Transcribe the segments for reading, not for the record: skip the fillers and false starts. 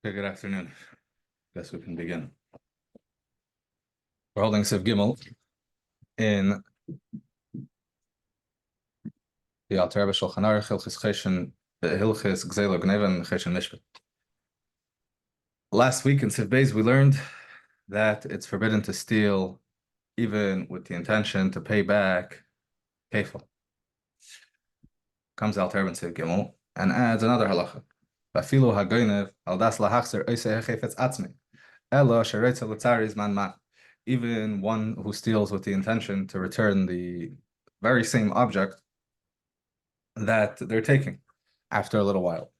Okay, good afternoon. Guess we can begin. We're holding Sif Gimel in the Alter Rebbe Shulchan Aruch, Hilchos Gezeilah, וגניבה, and Cheshen Mishpat. Last week in Sif Beis, we learned that it's forbidden to steal even with the intention to pay back kefil. Comes the Alter Rebbe in Sif Gimel and adds another halacha. Vafilu ha'goynev al das lahachzer oisei hechefetz atzmi. Elo sheretza l'tzari zman ma. Even one who steals with the intention to return the very same object that they're taking after a little while.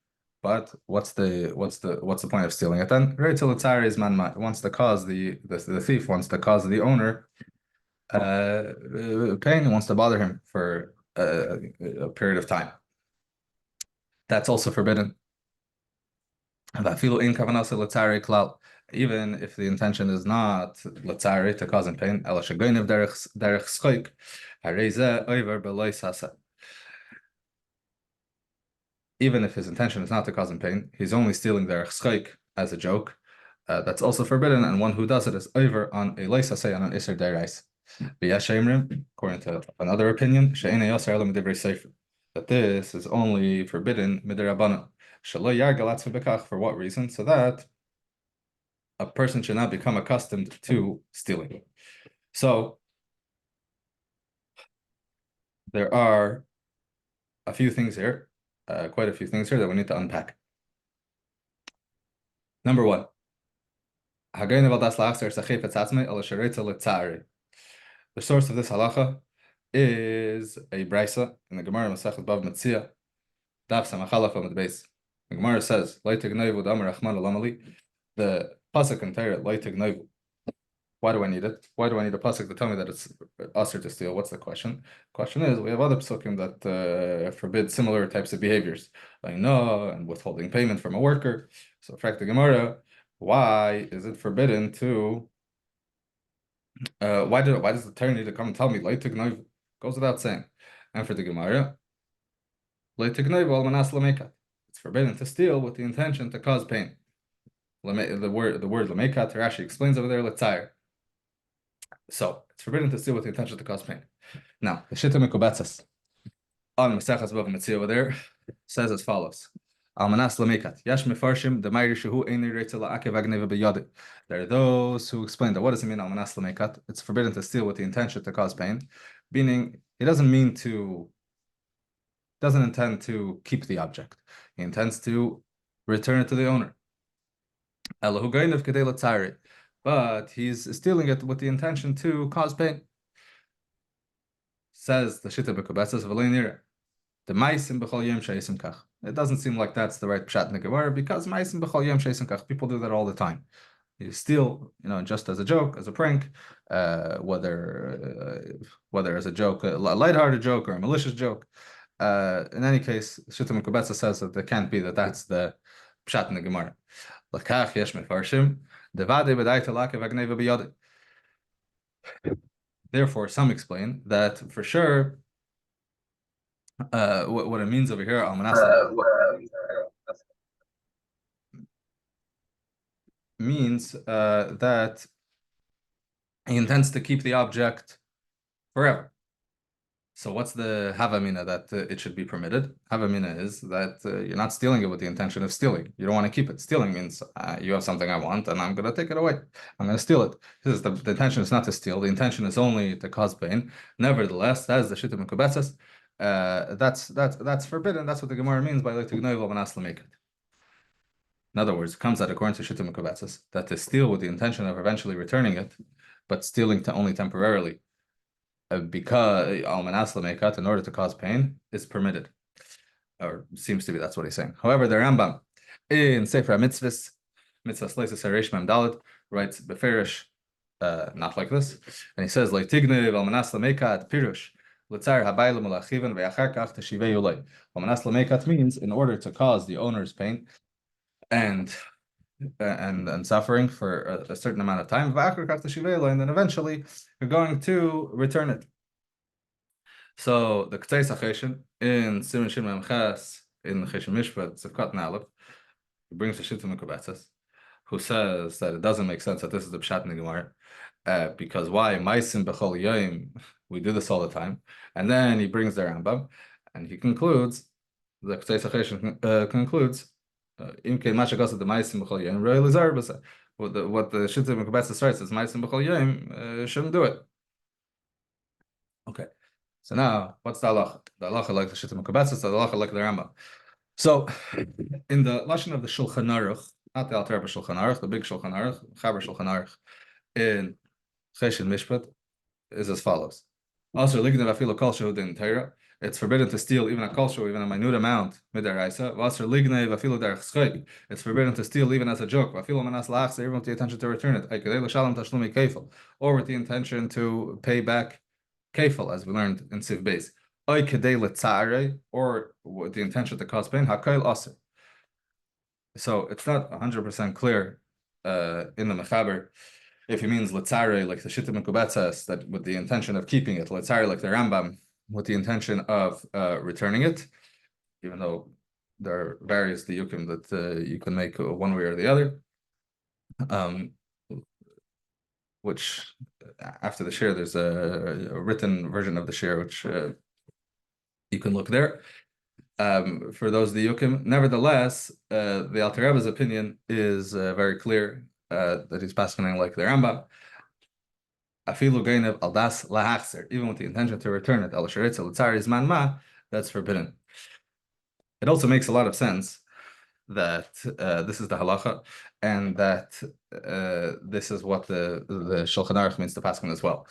But what's the point of stealing it then? Retza l'tzari zman ma. Wants to cause the thief wants to cause the owner pain, wants to bother him for a period of time. That's also forbidden. Even if the intention is not l'tzari, to cause him pain, even if his intention is not to cause him pain, he's only stealing derech schoik as a joke. That's also forbidden, and one who does it is over on a leisasei on an iser derais. According to another opinion, that this is only forbidden midrabanan. For what reason? So that a person should not become accustomed to stealing. So there are a few things here, quite a few things here that we need to unpack. Number one, the source of this halacha is a brisa in the Gemara Masechet Bav Metzia, Daf Samachalaf Amud Beis. The Gemara says, the pasuk in Torah, Leiteg. Why do I need it? Why do I need a pasuk to tell me that it's usher to steal? What's the question? The question is, we have other pasukim that forbid similar types of behaviors, and withholding payment from a worker. So, fact the Gemara, why is it forbidden to? Why does the Torah need to come and tell me Leiteg? Goes without saying. And for the Gemara, Leiteg al manas lamekat. It's forbidden to steal with the intention to cause pain. The word lamekat, Rashi explains over there, l'tzayir. So it's forbidden to steal with the intention to cause pain. Now, the Shitta Mekubatzas on Masechas Bav Metzia over there says as follows: Almanas lamekat yash mefarshim demayir shehu einir reitzel la'akev ugneivah b'yadi. There are those who explain that what does it mean almanas lamekat? It's forbidden to steal with the intention to cause pain, meaning he doesn't intend to keep the object. He intends to return it to the owner. Elahu goynev kedei l'tzari. But he's stealing it with the intention to cause pain. Says the Shitta B'Kubetzes v'leinira. The ma'asim b'chol yom she'isim kach. It doesn't seem like that's the right pshat in the Gemara because ma'asim b'chol yom she'isim kach. People do that all the time. You steal, just as a joke, as a prank, whether as a joke, a lighthearted joke or a malicious joke. In any case, Shitta B'Kubetzes says that there can't be that's the pshat in the Gemara. L'kach yesh mefarshim. Therefore, some explain that for sure, what it means over here, means that he intends to keep the object forever. So what's the havamina that it should be permitted? Havamina is that you're not stealing it with the intention of stealing. You don't want to keep it. Stealing means you have something I want and I'm going to take it away. I'm going to steal it. The intention is not to steal. The intention is only to cause pain. Nevertheless, that is the Shitta Mekubetzes. That's forbidden. That's what the Gemara means by uGeneivah manas lamekat. In other words, it comes out according to Shitta Mekubetzes that to steal with the intention of eventually returning it, but stealing to only temporarily, because al-manas lamekat, in order to cause pain, is permitted, or seems to be. That's what he's saying. However, the Rambam in Sefer Mitzvahs, Mitzvahs Leisus Harish Mem Dalet, writes beferish, not like this, and he says leitignev al-manas lamekat pirush l'tzar habayla malachivan ve'achar kach teshivei ulay. Al-manas lamekat means in order to cause the owner's pain and suffering for a certain amount of time, and then eventually you're going to return it. So the Ktei Sacheshin in Siman Shin Mem Ches in Cheshen Mishpat Sefkat Nalef He brings the Shittim Mekubetzes, who says that it doesn't make sense that this is the Pshat in the Gemara, because why? Maisim b'chol yoyim, we do this all the time. And then he brings the Rambam, and he concludes, the Gezeilah concludes, Imkein Mashagas the Maisim b'chol yoyim, Roy Lizar b'sa. What the Shittim Mekubetzes writes is Maisim b'chol yoyim shouldn't do it. Okay. So now, what's the halacha? The halacha like the Shittim Mekubetzes, the halacha like the Rambam. So, in the lashon of the Shulchan Aruch, not the Alter Rebbe Shulchan Aruch, the big Shulchan Aruch, Chaber Shulchan Aruch, in Chesed Mishpat, is as follows: Also, lignev afilu kol shehu din Torah. It's forbidden to steal even a kol shehu, even a minute amount midaraisa. Also, lignev afilu derech schayk. It's forbidden to steal even as a joke. Afilu manas lachser, even with the intention to return it. Aikadei l'shalom tashlumi kefil, or with the intention to pay back kefil, as we learned in Siv Beis. Or with the intention to cause pain, hakayl aser. So it's not 100% clear in the Mechaber if he means letzare like the Shittim Mekubetzes, that with the intention of keeping it, letzare like the Rambam with the intention of returning it, even though there are various diukim that you can make one way or the other. Which after the share, there's a written version of the share which you can look there. For those diukim, nevertheless, the Alter Rebbe's opinion is very clear that he's passing like the Rambam. Afilu geinev al das lahachser, even with the intention to return it, al sheretzel l'tzari zman ma, that's forbidden. It also makes a lot of sense that this is the halacha, and that this is what the Shulchan Aruch means to paskin as well.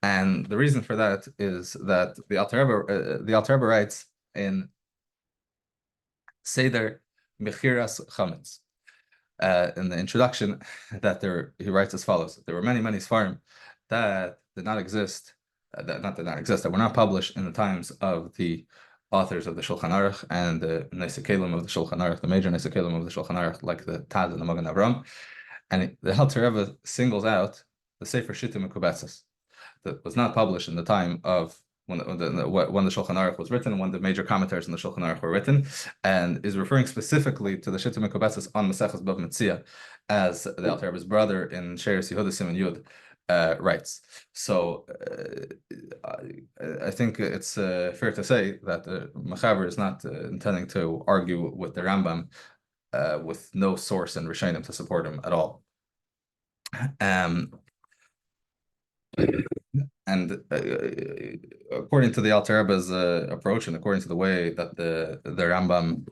And the reason for that is that the Alter Rebbe writes in Seder Mechiras Chametz in the introduction that he writes as follows: there were many Sfarim that did not exist, that were not published in the times of the authors of the Shulchan Aruch and the Nesekelim of the Shulchan Aruch, the major Nesekelim of the Shulchan Aruch, like the Taz and the Magen Avram. And the Alter Rebbe singles out the Sefer Shittim Mekubetzes that was not published in the time of when the Shulchan Aruch was written, when the major commentaries in the Shulchan Aruch were written, and is referring specifically to the Shittim Mekubetzes on Maseches Bava Metzia, as the Alter Rebbe's brother in Sheres Yehuda Siman Yud writes. So I think it's fair to say that the Mechaber is not intending to argue with the Rambam with no source in Rishonim to support him at all. And according to the Alter Rebbe's approach, and according to the way that the Rambam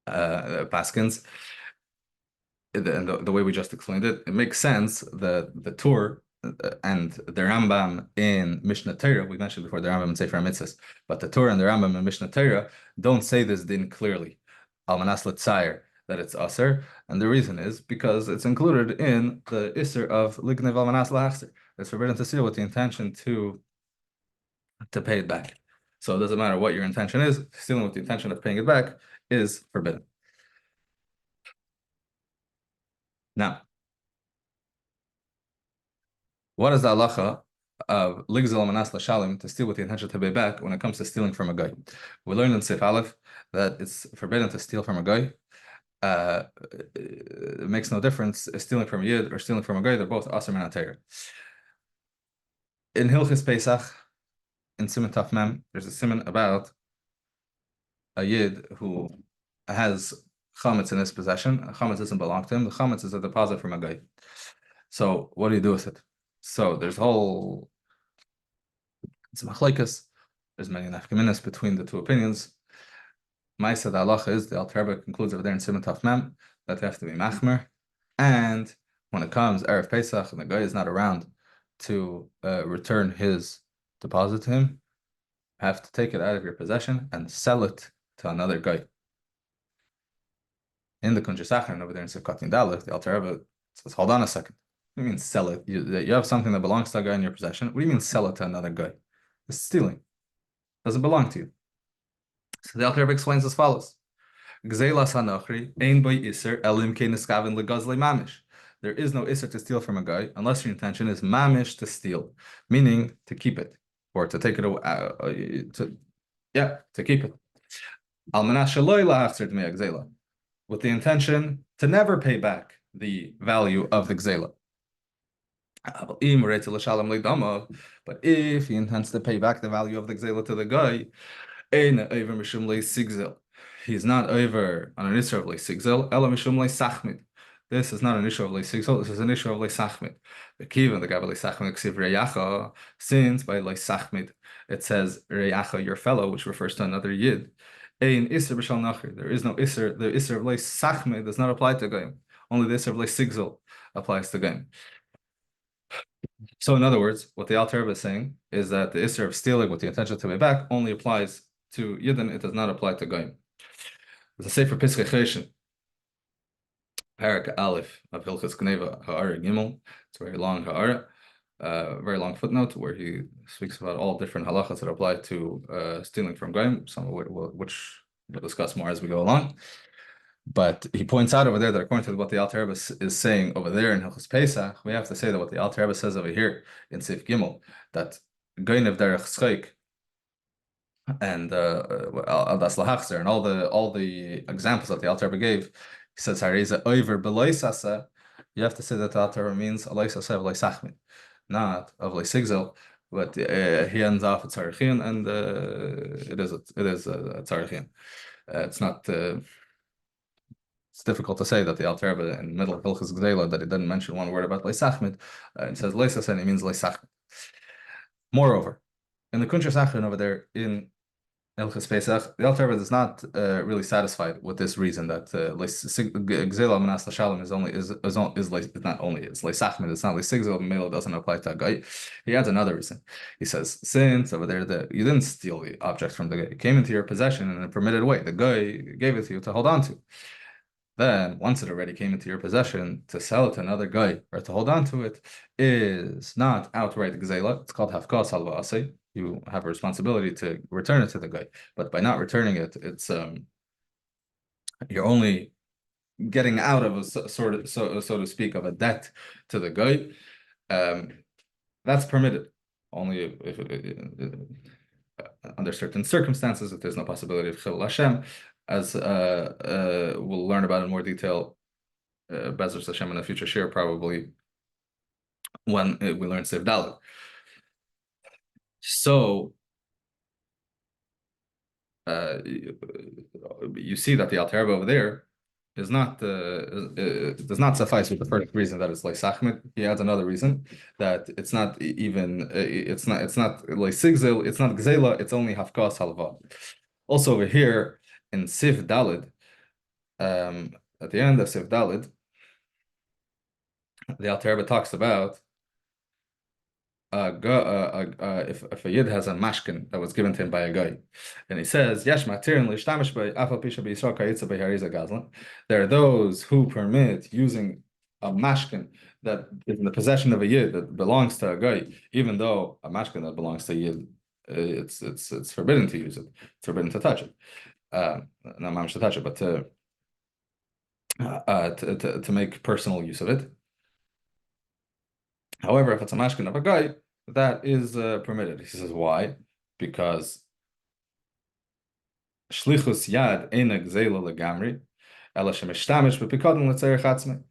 paskins, and the way we just explained it, it makes sense that the Tur and the Rambam in Mishnah Torah, we mentioned before the Rambam in Sefer HaMitzvos, but the Tur and the Rambam in Mishnah Torah don't say this din clearly, Almanas L'Tzayer, that it's Aser, and the reason is because it's included in the Isser of Lignev Almanas L'Achser. It's forbidden to steal with the intention to pay it back. So it doesn't matter what your intention is, stealing with the intention of paying it back is forbidden. Now, what is the halacha of ligzel almanas l'shalim, to steal with the intention to pay back when it comes to stealing from a guy? We learned in Sif Aleph that it's forbidden to steal from a guy. It makes no difference stealing from a yid or stealing from a guy; they're both aser min hatayr. In Hilchos Pesach, in Siman Taf Mem, there's a siman about a yid who has chametz in his possession. Chametz doesn't belong to him. The chametz is a deposit from a guy. So what do you do with it? So there's it's machlekes. There's many nafkaminas between the two opinions. Ma'aseh the halacha is, the Alter Rebbe concludes over there in Siman Taf Mem, that they have to be machmer. And when it comes Erev Pesach and the guy is not around to return his deposit to him, you have to take it out of your possession and sell it to another guy. In the Kuntres Achron over there in Sivkat Daleth, the Alter Rebbe says, hold on a second. What do you mean sell it? You have something that belongs to a guy in your possession. What do you mean sell it to another guy? It's stealing. It doesn't belong to you. So the Alter Rebbe explains as follows. Gzeilah sanochri ein boy iser elim ke niskaven legazle mamish. There is no iser to steal from a guy unless your intention is mamish, to steal, meaning to keep it or to take it away, to keep it. with the intention to never pay back the value of the gzela. But if he intends to pay back the value of the gzela to the guy, he's not over on an issue of leisigzel, ela mishum leisachmid. This is not an issue of leisigzel, this is an issue of leisachmid. The kivan, the gabel leisachmid, ksiv reyacha, since by leisachmid it says reyacha, your fellow, which refers to another yid. Ein iser b'shal nachir. There is no iser. The iser of leisachmid does not apply to goyim. Only the iser of leisigzel applies to goyim. So, in other words, what the Alter Rebbe is saying is that the iser of stealing with the intention to pay back only applies to yidden. It does not apply to goyim. There's a Sefer Piskei Cheshin, Parak Aleph of Hilchos Gezeilah Ha'ara Gimel. It's a very long Ha'ara, very long footnote where he speaks about all different halachas that apply to stealing from goyim, some of which we'll discuss more as we go along. But he points out over there that according to what the Alter Rebbe is saying over there in Hilchos Pesach, we have to say that what the Alter Rebbe says over here in Sif Gimel, that Geinev derech Schreik and das lahachzer and all the examples that the Alter Rebbe gave, he says Hareza over beloisasa. You have to say that the Alter Rebbe means aloisasa of leisachmin, not of leisigzel. But he ends off at tzarichin, and it is a tzarichin. It's not. It's difficult to say that the Alter Rebbe in the middle of Hilchos Gezeilah that he didn't mention one word about leisachmid. He says leisas and he means leisachmid. Moreover, in the Kuntres Achron over there in Hilchos Pesach, the Alter Rebbe is not really satisfied with this reason that Gzela Manas Lashalom is not only it's leisachmid, it's not leisigzel. Mela doesn't apply to a guy. He adds another reason. He says, since over there that you didn't steal the object from the guy, it came into your possession in a permitted way. The guy gave it to you to hold on to. Then, once it already came into your possession, to sell it to another guy or to hold on to it is not outright gzela. It's called hafkas halva. You have a responsibility to return it to the guy, but by not returning it, it's you're only getting out of a sort of so to speak of a debt to the guy. That's permitted only if under certain circumstances, if there's no possibility of chilul Hashem. As we'll learn about in more detail, Bezos Hashem in a future share, probably when we learn Seif Dalet. So you see that the Alter Rebbe over there is not does not suffice with the first reason that it's leisachmid. He adds another reason that it's not even it's not leisigzel, it's not gzela, it's only hafkas halva. Also over here in Sif Dalid, at the end of Sif Dalid, the Alter Rebbe talks about if a yid has a mashkin that was given to him by a guy, and he says, "Yesh matirin lishtamish by afal pisha b'yisrael kayitza b'hariza gazlan." There are those who permit using a mashkin that is in the possession of a yid that belongs to a guy, even though a mashkin that belongs to a yid, it's forbidden to use it. It's forbidden to touch it. Not mamish to touch it, but to make personal use of it. However, if it's a mashkin of a guy, that is permitted. He says, why? Because shlichus yad eina gzeila legamri, ela shemishtamish b'pikadon l'tzerich atzmei,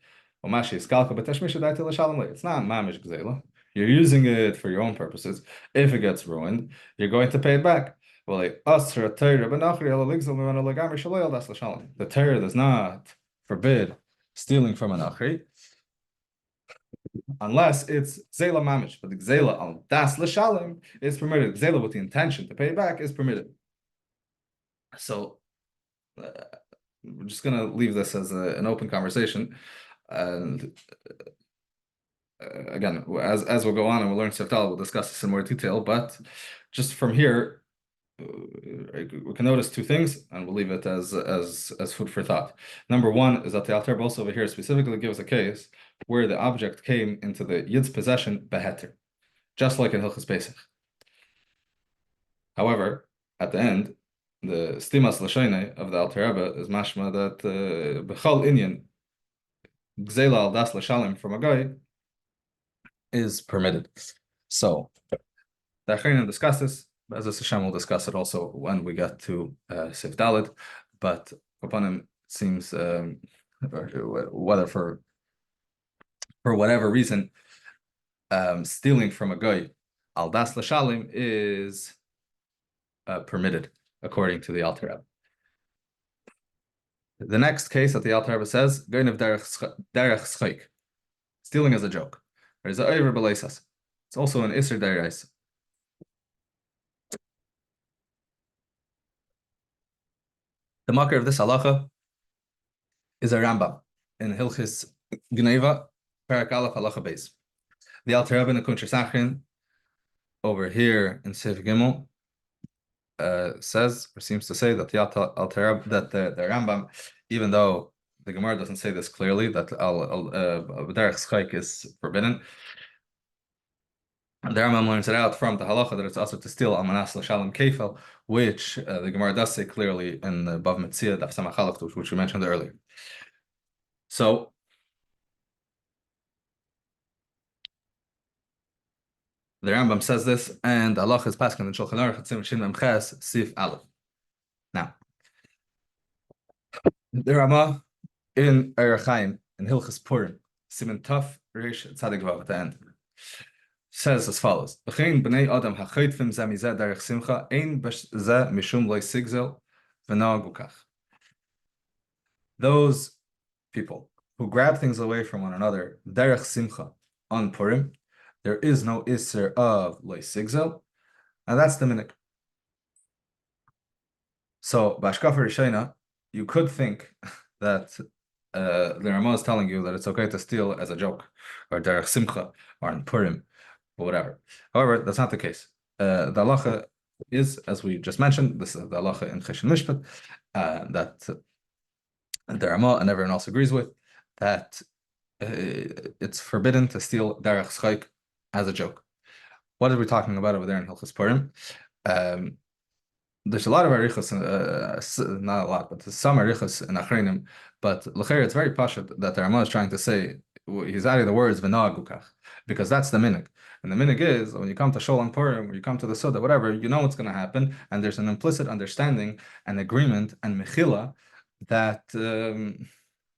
u'mashi iskalka b'tashmish adayti l'shalom le. It's not mamish gzeila. You're using it for your own purposes. If it gets ruined, you're going to pay it back. The Torah does not forbid stealing from an achri unless it's Gzela mamish, but the Gzela al das l'shalom is permitted. Gzela with the intention to pay back is permitted. So we're just going to leave this as an open conversation, and again, as we'll go on and we'll learn Seftal, we'll discuss this in more detail. But just from here, we can notice two things, and we'll leave it as food for thought. Number one is that the Alter Rebbe also over here specifically gives a case where the object came into the Yid's possession beheter, just like in Hilchos Pesach. However, at the end, the stimas l'shoinei of the Alter Rebbe is mashma that b'chol inyan gzela al das l'shalim from a guy is permitted. So the Achronim discuss this As Hashem will discuss it also when we get to Sif Dalit, but Rabbonim seems whether for whatever reason, stealing from a guy al das l'shalim is permitted according to the Alter Rebbe. The next case that the Alter Rebbe says, Geinev derech schayk, stealing as a joke. There's a over beleisas. It's also an Isser Deirais. The marker of this halacha is a Rambam in Hilchos Gezeilah, Parak Aleph halacha beis. The Alter Rebbe in the Kuntres Achrin over here in Sif Gimel says or seems to say that the Alter Rebbe, that the Rambam, even though the Gemara doesn't say this clearly, that derech schayk is forbidden, the Rambam learns it out from the halacha that it's also to steal almanas l'shalom kefel, which the Gemara does say clearly in the Bav Metzia Daf Samach Aleph, which we mentioned earlier. So the Rambam says this, and halacha is paskin in Shulchan Aruch Tzim Shin Mem Ches Sif Aleph. Now, the Rama in Orach Chaim in Hilchos Purim Siman Taf Reish Tzadik Vav at the end says as follows: V'chein b'nei adam hachaytfim zeh mizeh derech simcha ein b'zeh mishum lo sigzel v'na'agu kach. Those people who grab things away from one another derech simcha on Purim, there is no isser of lo sigzel, and that's the minhag. So b'ashkafa rishayna, you could think that the Rama is telling you that it's okay to steal as a joke, or derech simcha, or in Purim, or whatever. However, that's not the case. The halacha is, as we just mentioned, this is the halacha in Chesed Mishpat, that the Rama and everyone else agrees with, that it's forbidden to steal derech schayk as a joke. What are we talking about over there in Hilchos Purim? There's a lot of arichos, not a lot, but some arichos in Achreinim. But l'cher, it's very pashut that the Rama is trying to say, he's adding the words v'na'agu kach, because that's the minhag. And the minhag is, when you come to Shol and Purim, when you come to the Suda, whatever, you know what's going to happen, and there's an implicit understanding and agreement and mechila that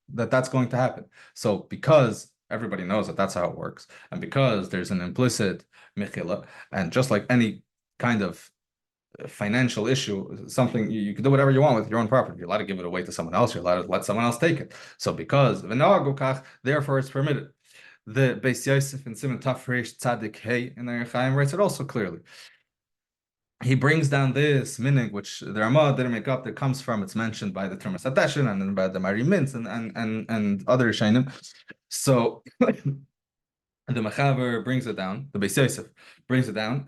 that's going to happen. So because everybody knows that that's how it works, and because there's an implicit mechila, and just like any kind of financial issue, something you can do whatever you want with your own property. You're allowed to give it away to someone else. You're allowed to let someone else take it. So because v'na'agu kach, therefore it's permitted. The Beis Yosef in Siman Taf Reish Tzadik Hey in the Orach Chaim writes it also clearly. He brings down this minhag, which the Rama didn't make up, that comes from, it's mentioned by the Termas Ateshin and then by the Mari Mintz and other Shainim. So the Mechaber brings it down, the Beis Yosef brings it down,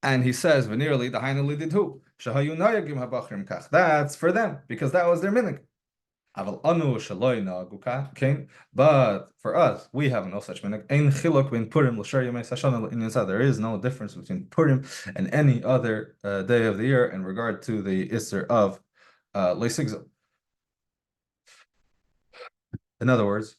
and he says, "Venerally, the Hainali did who? Shahayu nayagim habachrim kach." That's for them because that was their minhag. Aval anu shaloi na'agu kach. But for us, we have no such minhag. Ein chiluk ben Purim l'shar yemei sashana l'inyansa. There is no difference between Purim and any other day of the year in regard to the Isser of Leisigzel. In other words,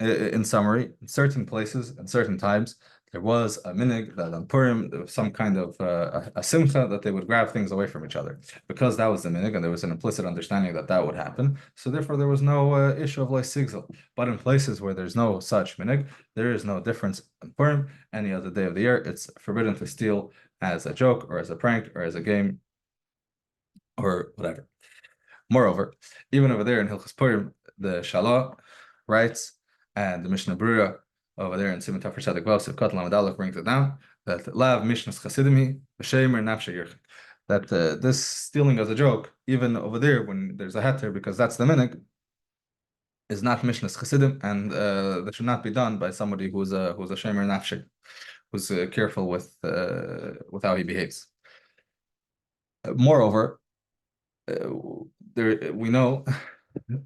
in summary, in certain places and certain times, there was a minhag that on Purim there was some kind of a simcha that they would grab things away from each other. Because that was the minhag and there was an implicit understanding that that would happen, so therefore there was no issue of leisigzel. But in places where there's no such minhag, there is no difference in Purim, any other day of the year. It's forbidden to steal as a joke or as a prank or as a game or whatever. Moreover, even over there in Hilchos Purim, the Shalah writes, and the Mishnah Brura over there in Siman Taf Tzadik Vav Sif Kollel Amud Aleph brings it down, that lav mishnas chasidimi b'shemer nafshe yirchik, that this stealing as a joke, even over there when there's a heter, because that's the minhag, is not mishnas chasidim, and that should not be done by somebody who's a shemer nafshe, who's careful with how he behaves. Moreover, we know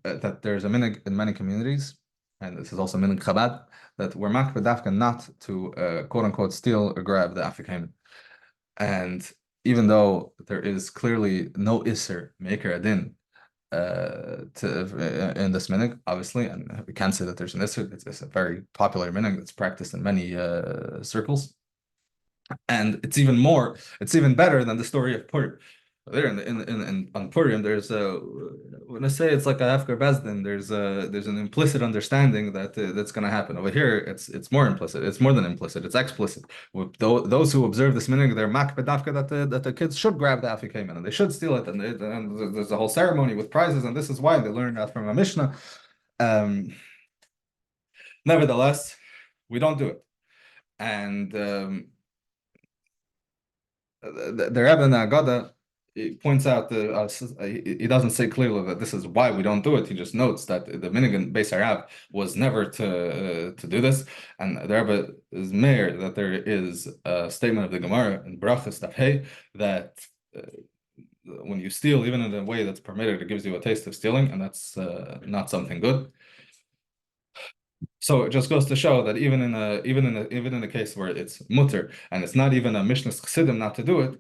that there's a minhag in many communities, and this is also minhag Chabad, that we're makbid dafka not to quote unquote steal or grab the afikaim. And even though there is clearly no isser maker adin in this minhag, obviously, and we can't say that there's an isser. It's a very popular minhag that's practiced in many circles. And it's even better than the story of Purim. There on Purim, there's when I say it's like a Hefker Bezdin, there's an implicit understanding that that's going to happen. Over here, it's more implicit. It's more than implicit. It's explicit. With those who observe this meaning, they're makbedafka that the kids should grab the afikamen and they should steal it, and there's a whole ceremony with prizes, and this is why they learn that from a Mishnah. Nevertheless, we don't do it, and the Rebbe in the Agada points out he doesn't say clearly that this is why we don't do it. He just notes that the Minigan Beis Harav was never to do this, and the Rebbe is mayor that there is a statement of the Gemara in Brachas Daf Hey that when you steal, even in a way that's permitted, it gives you a taste of stealing, and that's not something good. So it just goes to show that even in a case where it's mutter and it's not even a Mishnah's Chassidim not to do it,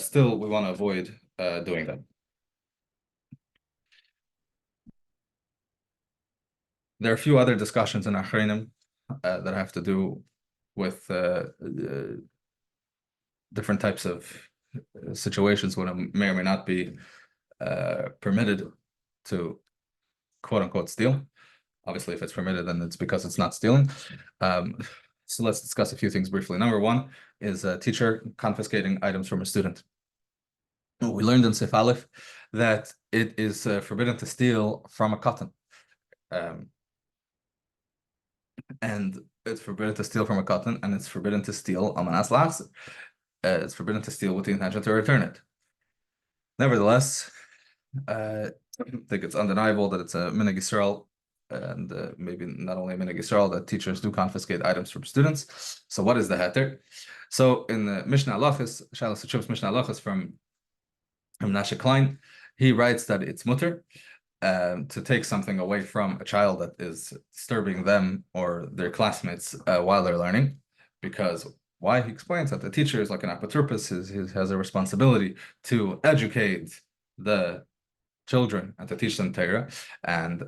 still we want to avoid doing that. There are a few other discussions in Achreinim that have to do with different types of situations when it may or may not be permitted to quote unquote steal. Obviously, if it's permitted, then it's because it's not stealing. So let's discuss a few things briefly. Number one is a teacher confiscating items from a student. We learned in Sif Aleph that it is forbidden to steal from a cotton. And it's forbidden to steal from a cotton, and it's forbidden to steal Amanas Lachs. It's forbidden to steal with the intention to return it. Nevertheless, I think it's undeniable that it's a Minhag Yisrael, and maybe not only Minhag Yisrael, that teachers do confiscate items from students. So what is the heter? So in the Mishnah Halachos, Shalos Hashuv's Mishnah Halachos from Menashe Klein, he writes that it's mutter to take something away from a child that is disturbing them or their classmates while they're learning. Because why? He explains that the teacher is like an apotropos, he has a responsibility to educate the children and to teach them Torah. And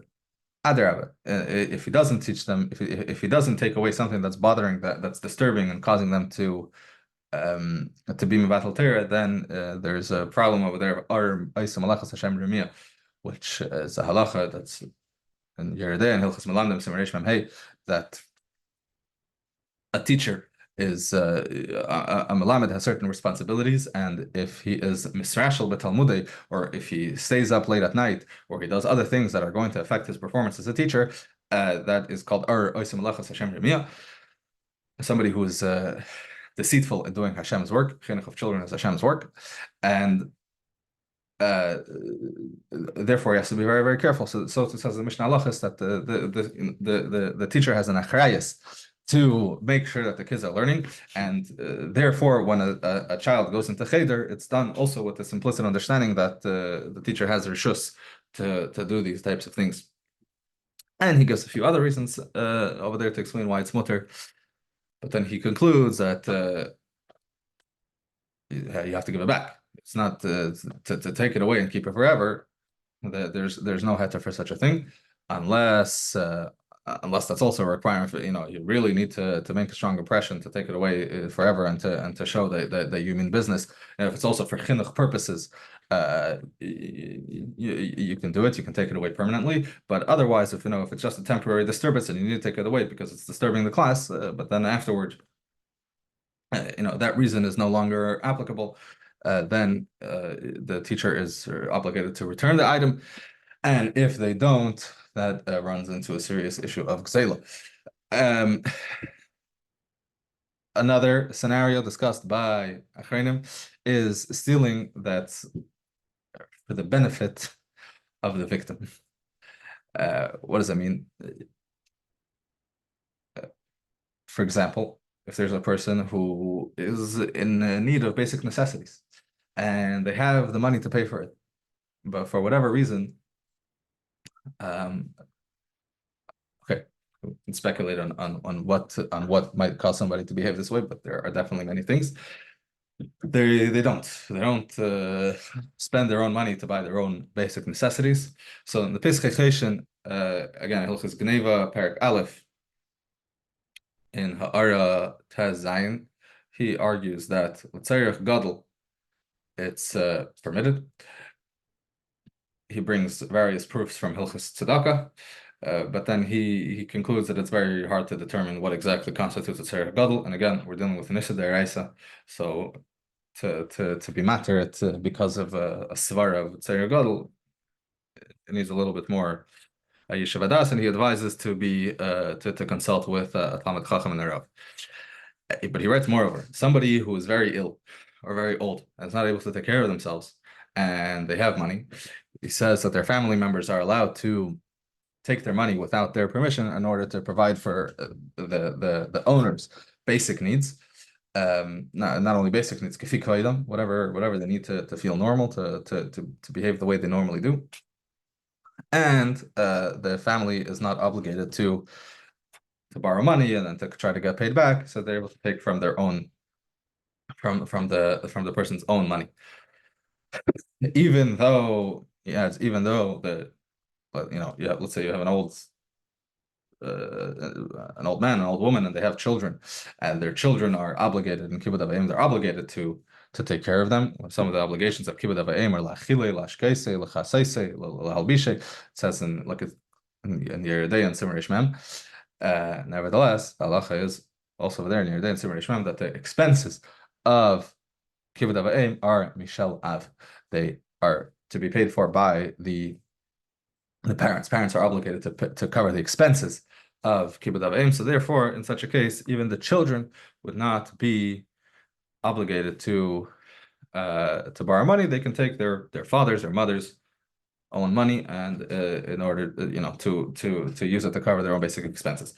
Adarabah, if he doesn't teach them, if he doesn't take away something that's bothering, that's disturbing and causing them to be mevatel Torah, then there's a problem over there. Which is a halacha that's in Yeridei and Hilchos Melamdim Simaresh Mem that a teacher is a melamed has certain responsibilities, and if he is misrashel b'talmudei, or if he stays up late at night, or he does other things that are going to affect his performance as a teacher, that is called oisim malachas Hashem remiyah. Somebody who is deceitful in doing Hashem's work. Chinuch of children is Hashem's work, and therefore he has to be very, very careful. So it says in the Mishnah Halachos that the teacher has an achrayus to make sure that the kids are learning, and therefore when a child goes into cheder, it's done also with this implicit understanding that the teacher has rishus to do these types of things. And he gives a few other reasons over there to explain why it's mutter, but then he concludes that you have to give it back. It's not to take it away and keep it forever. There's no heter for such a thing, unless that's also a requirement for, you really need to make a strong impression to take it away forever and to show that you mean business. And if it's also for chinuch purposes, you can do it. You can take it away permanently. But otherwise, if it's just a temporary disturbance and you need to take it away because it's disturbing the class, but then afterward, that reason is no longer applicable, then the teacher is obligated to return the item. And if they don't, that runs into a serious issue of Gazela. Another scenario discussed by Achreinim is stealing that's for the benefit of the victim. What does that mean? For example, if there's a person who is in need of basic necessities and they have the money to pay for it, but for whatever reason, okay, we can speculate on what might cause somebody to behave this way, but there are definitely many things. They don't spend their own money to buy their own basic necessities. So in the Pesach Cheshen, again, Hilchos Gezeilah, Parak Aleph, in Ha'ara Taz Zayin, he argues that l'tzarech gadol, it's permitted. He brings various proofs from Hilchos Tzedakah, but then he concludes that it's very hard to determine what exactly constitutes a tzarech gadol. And again, we're dealing with an issur d'oraisa, so to be matter it because of a svara of tzarech gadol, it needs a little bit more yeshiva das, and he advises to be to consult with a Talmid Chacham and a Rav. But he writes, moreover, somebody who is very ill or very old and is not able to take care of themselves, and they have money, he says that their family members are allowed to take their money without their permission in order to provide for the owner's basic needs. Not only basic needs, whatever they need to feel normal, to behave the way they normally do. And the family is not obligated to borrow money and then to try to get paid back, so they're able to take from their own from the person's own money, even though let's say you have an old man, an old woman, and they have children, and their children are obligated in Kibbud Avayim, they're obligated to take care of them. Some of the obligations of Kibbud Avayim are lachile, lashkeise, lachaseise, lahalbishe. It says in Yeridei and Simmer Ishmem. Nevertheless, the halacha is also there in Yeridei and Simmer Ishmem that the expenses of Kibbud Avayim are Mishel Av. They are to be paid for by the parents. Parents are obligated to cover the expenses of Kibbud Avayim. So therefore, in such a case, even the children would not be obligated to borrow money. They can take their father's or mother's own money, and in order to use it to cover their own basic expenses.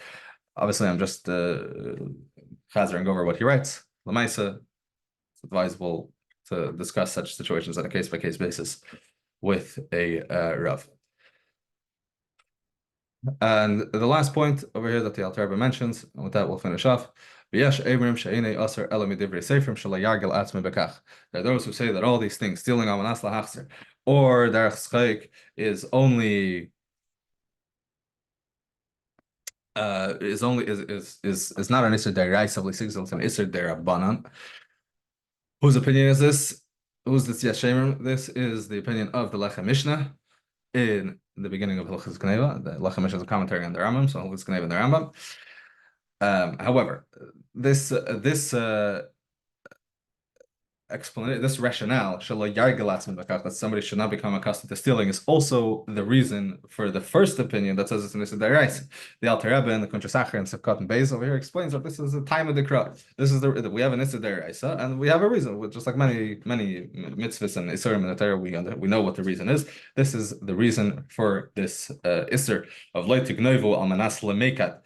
Obviously, I'm just chazering over what he writes. L'maisa, it's advisable to discuss such situations on a case-by-case basis with a Rav. And the last point over here that the Alter Rebbe mentions, and with that we'll finish off. There are those who say that all these things, stealing amanas lahachzer or derech schayik, is not an issur d'oraisa, it's an issur d'Rabbanan. Whose opinion is this? Who's this Yashemim? This is the opinion of the Lechem Mishnah in the beginning of Hilchos Gezeilah. The Lechem Mishnah is a commentary on the Rambam, so Hilchos Gezeilah and the Rambam. However, this explanation, this rationale, that somebody should not become accustomed to stealing, is also the reason for the first opinion that says it's an issur d'oraisa. The Alter Rebbe and the Kuntrasachar and Sefkat and Beis over here explains that this is the time of the crowd. This is we have an issur d'oraisa, and we have a reason. Just like many mitzvahs and isurim in the Torah, we know what the reason is. This is the reason for this issur of lo tignovu almanas lemekat.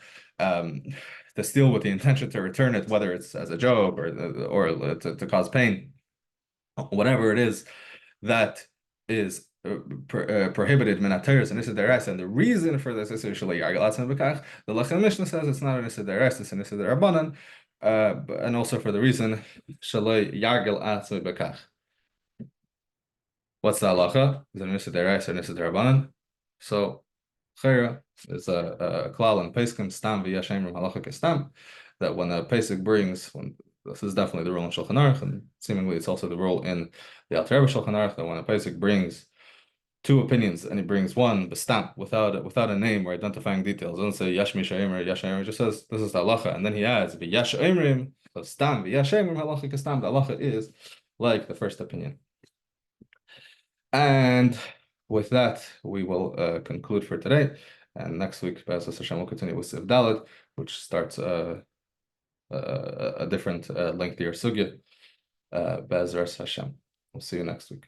To steal with the intention to return it, whether it's as a joke or to cause pain, whatever it is that is prohibited minateres and issur d'oraisa. And the reason for this is the Lechem Mishnah says it's not an issur d'oraisa, it's an issur d'Rabbanan, and also for the reason shaloi yargel atzmi b'kach. What's the halacha? Is it an issur d'oraisa or an issur d'Rabbanan? So Chayra is a klal and peskim stam v'yashem halacha kestam, that when a pesik brings, this is definitely the rule in Shulchan Aruch, and seemingly it's also the rule in the Alter Rebbe Shulchan Aruch, that when a pesik brings two opinions and he brings one b'stam without a name or identifying details, doesn't say yash mishayim or yash ayim, just says this is the halacha, and then he adds v'yash ayimrim stam v'yashem halacha kestam. The halacha is like the first opinion. And with that, we will conclude for today. And next week, B'ezras Hashem, will continue with Sif Dalet, which starts a different, lengthier sugya. B'ezras Hashem. We'll see you next week.